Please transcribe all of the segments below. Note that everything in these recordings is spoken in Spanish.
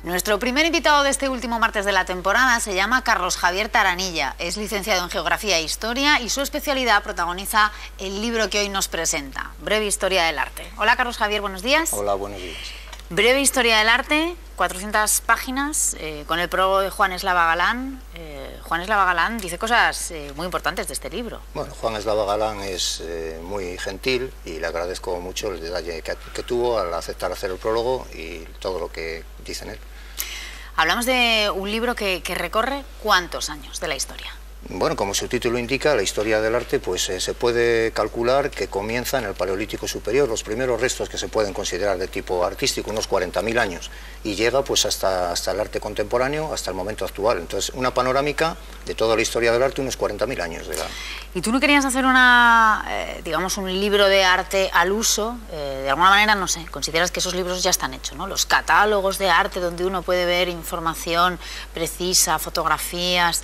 Nuestro primer invitado de este último martes de la temporada se llama Carlos Javier Taranilla. Es licenciado en Geografía e Historia y su especialidad protagoniza el libro que hoy nos presenta, Breve Historia del Arte. Hola Carlos Javier, buenos días. Hola, buenos días. Breve Historia del Arte, 400 páginas, con el prólogo de Juan Eslava Galán. Juan Eslava Galán dice cosas muy importantes de este libro. Bueno, Juan Eslava Galán es muy gentil y le agradezco mucho el detalle que tuvo al aceptar hacer el prólogo y todo lo que dice en él. Hablamos de un libro que recorre ¿cuántos años de la historia? Bueno, como su título indica, la historia del arte, pues se puede calcular que comienza en el Paleolítico Superior, los primeros restos que se pueden considerar de tipo artístico, unos 40.000 años, y llega pues hasta el arte contemporáneo, hasta el momento actual. Entonces, una panorámica de toda la historia del arte, unos 40.000 años de edad. ¿Y tú no querías hacer digamos, un libro de arte al uso? De alguna manera, no sé, consideras que esos libros ya están hechos, ¿no? Los catálogos de arte donde uno puede ver información precisa, fotografías.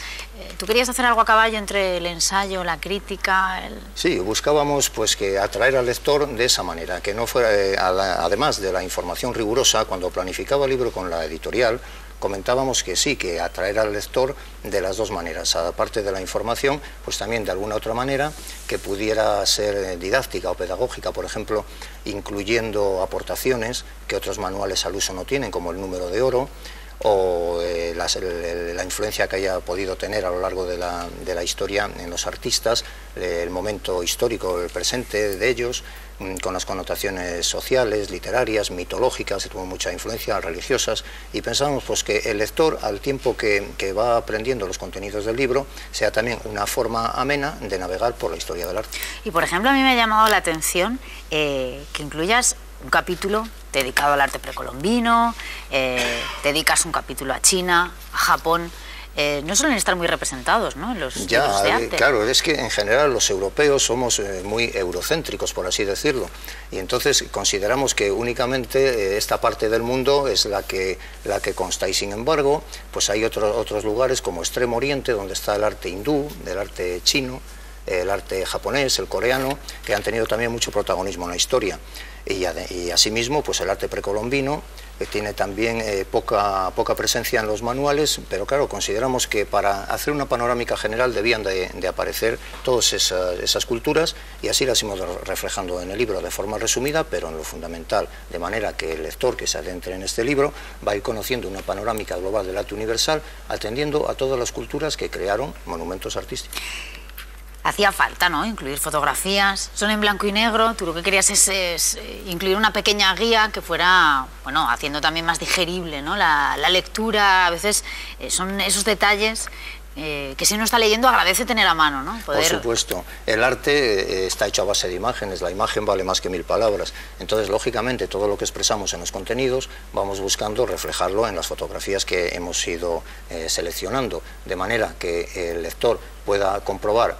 ¿Tú querías hacer algo a caballo entre el ensayo, la crítica? Sí, buscábamos pues que atraer al lector de esa manera, que no fuera, además de la información rigurosa, cuando planificaba el libro con la editorial, comentábamos que sí, que atraer al lector de las dos maneras, aparte de la información, pues también de alguna otra manera que pudiera ser didáctica o pedagógica, por ejemplo, incluyendo aportaciones que otros manuales al uso no tienen, como el número de oro, o la influencia que haya podido tener a lo largo de la historia en los artistas, el momento histórico, el presente de ellos, con las connotaciones sociales, literarias, mitológicas, tuvo mucha influencia, religiosas, y pensamos pues que el lector, al tiempo que va aprendiendo los contenidos del libro, sea también una forma amena de navegar por la historia del arte. Y por ejemplo, a mí me ha llamado la atención que incluyas un capítulo dedicado al arte precolombino, dedicas un capítulo a China, a Japón. No suelen estar muy representados, ¿no?, en los libros de arte. Claro, es que en general los europeos somos muy eurocéntricos, por así decirlo, y entonces consideramos que únicamente esta parte del mundo es la que consta, y sin embargo, pues hay otros lugares como Extremo Oriente, donde está el arte hindú, el arte chino, el arte japonés, el coreano, que han tenido también mucho protagonismo en la historia. Y asimismo, pues el arte precolombino tiene también poca presencia en los manuales, pero claro, consideramos que para hacer una panorámica general debían de aparecer todas esas culturas, y así las hemos reflejando en el libro de forma resumida, pero en lo fundamental, de manera que el lector que se adentre en este libro va a ir conociendo una panorámica global del arte universal, atendiendo a todas las culturas que crearon monumentos artísticos. Hacía falta, ¿no?, incluir fotografías, son en blanco y negro. Tú lo que querías es incluir una pequeña guía que fuera, bueno, haciendo también más digerible, ¿no?, la lectura. A veces son esos detalles que si uno está leyendo agradece tener a mano, ¿no? Por supuesto, el arte está hecho a base de imágenes, la imagen vale más que 1000 palabras, entonces lógicamente todo lo que expresamos en los contenidos vamos buscando reflejarlo en las fotografías que hemos ido seleccionando, de manera que el lector pueda comprobar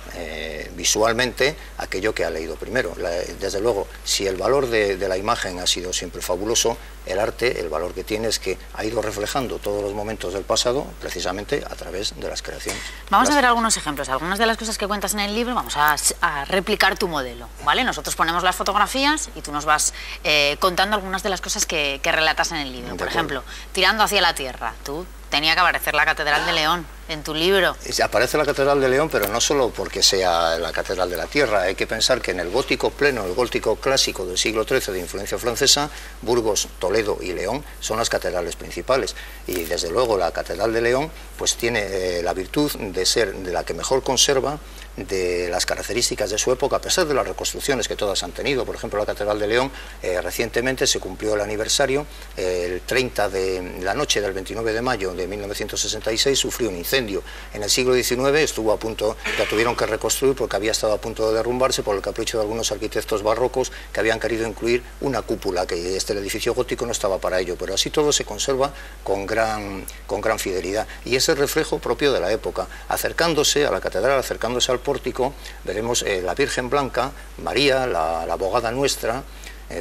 visualmente aquello que ha leído primero. Desde luego, si el valor de la imagen ha sido siempre fabuloso, el arte, el valor que tiene es que ha ido reflejando todos los momentos del pasado precisamente a través de las creaciones. Vamos a ver algunos ejemplos, algunas de las cosas que cuentas en el libro. Vamos a replicar tu modelo, ¿vale? Nosotros ponemos las fotografías y tú nos vas contando algunas de las cosas que relatas en el libro. Por ejemplo, tirando hacia la tierra, tenía que aparecer la Catedral de León en tu libro. Aparece la Catedral de León, pero no solo porque sea la Catedral de la Tierra. Hay que pensar que en el gótico pleno, el gótico clásico del siglo XIII de influencia francesa, Burgos, Toledo y León son las catedrales principales. Y desde luego la Catedral de León pues tiene la virtud de ser de la que mejor conserva de las características de su época, a pesar de las reconstrucciones que todas han tenido. Por ejemplo, la Catedral de León recientemente se cumplió el aniversario, el 30 de la noche del 29 de mayo de 1966 sufrió un incendio. En el siglo XIX estuvo a punto, la tuvieron que reconstruir porque había estado a punto de derrumbarse por el capricho de algunos arquitectos barrocos que habían querido incluir una cúpula, que el edificio gótico no estaba para ello, pero así todo se conserva con gran fidelidad, y ese reflejo propio de la época. Acercándose a la catedral, acercándose al pórtico, veremos la Virgen Blanca, María, la abogada nuestra,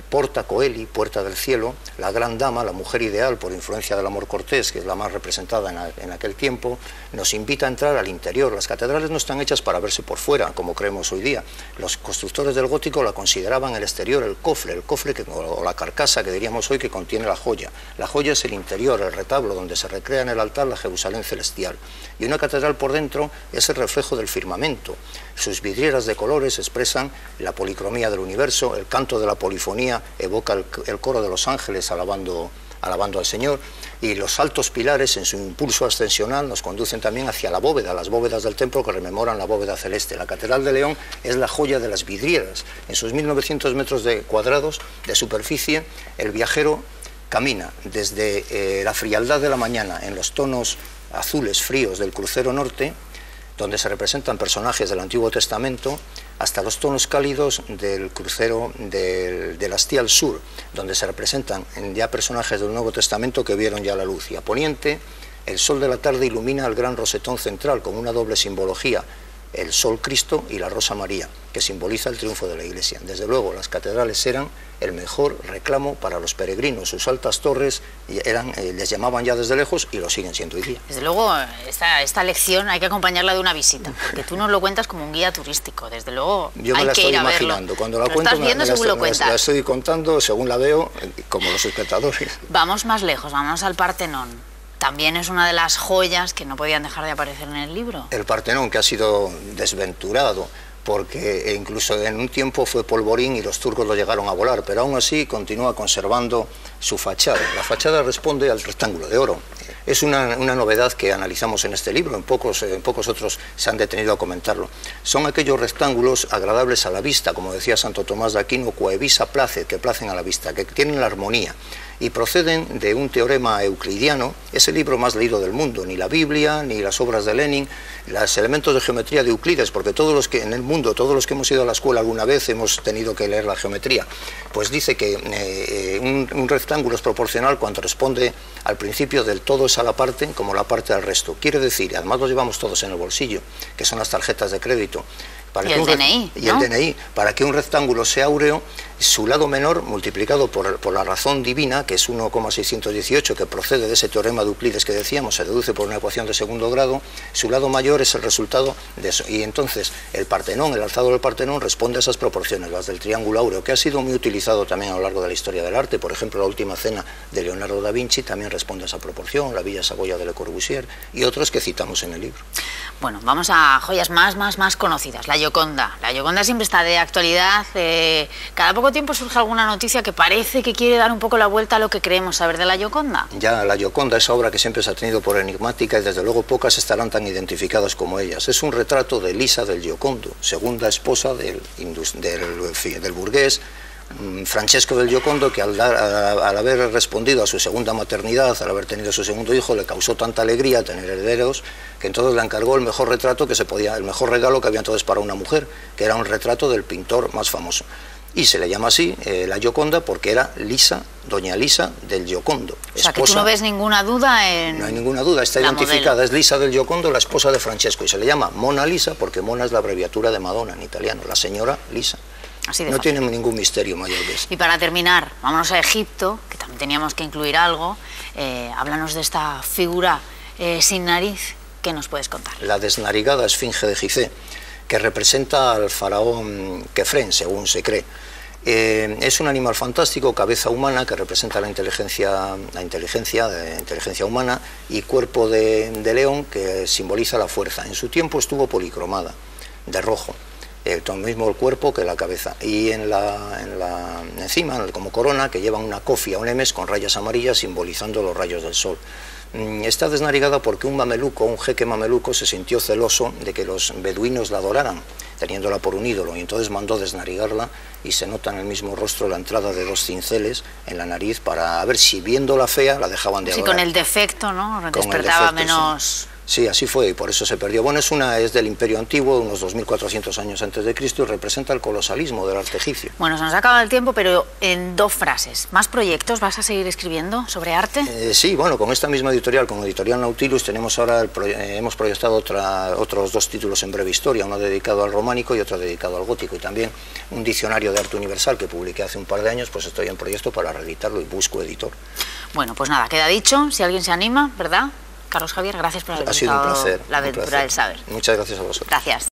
Porta Coeli, Puerta del Cielo, la gran dama, la mujer ideal por influencia del amor cortés, que es la más representada en aquel tiempo, nos invita a entrar al interior. Las catedrales no están hechas para verse por fuera, como creemos hoy día. Los constructores del gótico la consideraban el exterior, el cofre o la carcasa que diríamos hoy, que contiene la joya. La joya es el interior, el retablo, donde se recrea en el altar la Jerusalén celestial. Y una catedral por dentro es el reflejo del firmamento. Sus vidrieras de colores expresan la policromía del universo, el canto de la polifonía evoca el coro de los ángeles alabando al Señor, y los altos pilares en su impulso ascensional nos conducen también hacia la bóveda, las bóvedas del templo que rememoran la bóveda celeste. La Catedral de León es la joya de las vidrieras. En sus 1900 metros cuadrados de superficie, el viajero camina desde la frialdad de la mañana en los tonos azules fríos del crucero norte, donde se representan personajes del Antiguo Testamento, hasta los tonos cálidos del crucero del hastial sur, donde se representan ya personajes del Nuevo Testamento que vieron ya la luz. Y a poniente, el sol de la tarde ilumina el gran rosetón central con una doble simbología, el sol Cristo y la rosa María, que simboliza el triunfo de la Iglesia. Desde luego, las catedrales eran el mejor reclamo para los peregrinos. Sus altas torres les llamaban ya desde lejos y lo siguen siendo hoy día. Desde luego, esta lección hay que acompañarla de una visita, porque tú nos lo cuentas como un guía turístico. Desde luego, yo me la estoy imaginando. Cuando la cuento, la estoy contando según la veo, como los espectadores. Vamos más lejos, vamos al Partenón. También es una de las joyas que no podían dejar de aparecer en el libro. El Partenón, que ha sido desventurado, porque incluso en un tiempo fue polvorín y los turcos lo llegaron a volar, pero aún así continúa conservando su fachada. La fachada responde al rectángulo de oro. Es una novedad que analizamos en este libro, en pocos otros se han detenido a comentarlo. Son aquellos rectángulos agradables a la vista, como decía Santo Tomás de Aquino, quae visa placet, que placen a la vista, que tienen la armonía, y proceden de un teorema euclidiano. Es el libro más leído del mundo, ni la Biblia, ni las obras de Lenin, los elementos de geometría de Euclides, porque todos los que en el mundo, todos los que hemos ido a la escuela alguna vez hemos tenido que leer la geometría, pues dice que un rectángulo es proporcional cuando responde al principio del todo es a la parte como la parte al resto. Quiere decir, además lo llevamos todos en el bolsillo, que son las tarjetas de crédito. Y el DNI, y el DNI, para que un rectángulo sea áureo, su lado menor multiplicado por la razón divina, que es 1,618, que procede de ese teorema de Euclides que decíamos, se deduce por una ecuación de segundo grado, su lado mayor es el resultado de eso. Y entonces el Partenón, el alzado del Partenón, responde a esas proporciones, las del triángulo áureo, que ha sido muy utilizado también a lo largo de la historia del arte. Por ejemplo, la Última Cena de Leonardo da Vinci también responde a esa proporción, la Villa Saboya de Le Corbusier y otros que citamos en el libro. Bueno, vamos a joyas más conocidas. La Gioconda. La Gioconda siempre está de actualidad. Cada poco tiempo surge alguna noticia que parece que quiere dar un poco la vuelta a lo que creemos saber de la Gioconda. Ya, la Gioconda, esa obra que siempre se ha tenido por enigmática, y desde luego pocas estarán tan identificadas como ellas. Es un retrato de Elisa del Giocondo, segunda esposa del burgués Francesco del Giocondo, que al haber respondido a su segunda maternidad, al haber tenido su segundo hijo, le causó tanta alegría tener herederos, que entonces le encargó el mejor retrato que se podía, el mejor regalo que había entonces para una mujer, que era un retrato del pintor más famoso. Y se le llama así, la Gioconda, porque era Lisa, doña Lisa del Giocondo. O sea, que tú no ves ninguna duda en... No hay ninguna duda, está identificada, es Lisa del Giocondo, la esposa de Francesco, y se le llama Mona Lisa porque Mona es la abreviatura de Madonna en italiano, la señora Lisa. No tiene ningún misterio mayor que esto. Y para terminar, vámonos a Egipto, que también teníamos que incluir algo. Háblanos de esta figura sin nariz. ¿Qué nos puedes contar? La desnarigada esfinge de Gizeh, que representa al faraón Kefren, según se cree. Es un animal fantástico, cabeza humana, que representa la inteligencia humana, y cuerpo de león, que simboliza la fuerza. En su tiempo estuvo policromada, de rojo. Lo mismo el cuerpo que la cabeza, y encima, como corona, que lleva una cofia, un emes con rayas amarillas simbolizando los rayos del sol. Está desnarigada porque un mameluco, un jeque mameluco, se sintió celoso de que los beduinos la adoraran, teniéndola por un ídolo, y entonces mandó desnarigarla, y se nota en el mismo rostro la entrada de dos cinceles en la nariz para ver si, viéndola fea, la dejaban de adorar. Sí, con el defecto, ¿no? Despertaba menos... Sí. Sí, así fue, y por eso se perdió. Bueno, es del Imperio Antiguo, unos 2400 años antes de Cristo, y representa el colosalismo del arte egipcio. Bueno, se nos ha acabado el tiempo, pero en 2 frases. ¿Más proyectos vas a seguir escribiendo sobre arte? Sí, bueno, con esta misma editorial, con Editorial Nautilus, tenemos ahora hemos proyectado otros 2 títulos en breve historia, uno dedicado al románico y otro dedicado al gótico, y también un diccionario de arte universal que publiqué hace un par de años, pues estoy en proyecto para reeditarlo y busco editor. Bueno, pues nada, queda dicho, si alguien se anima, ¿verdad? Carlos Javier, gracias por haber visitado la aventura del saber. Muchas gracias a vosotros. Gracias.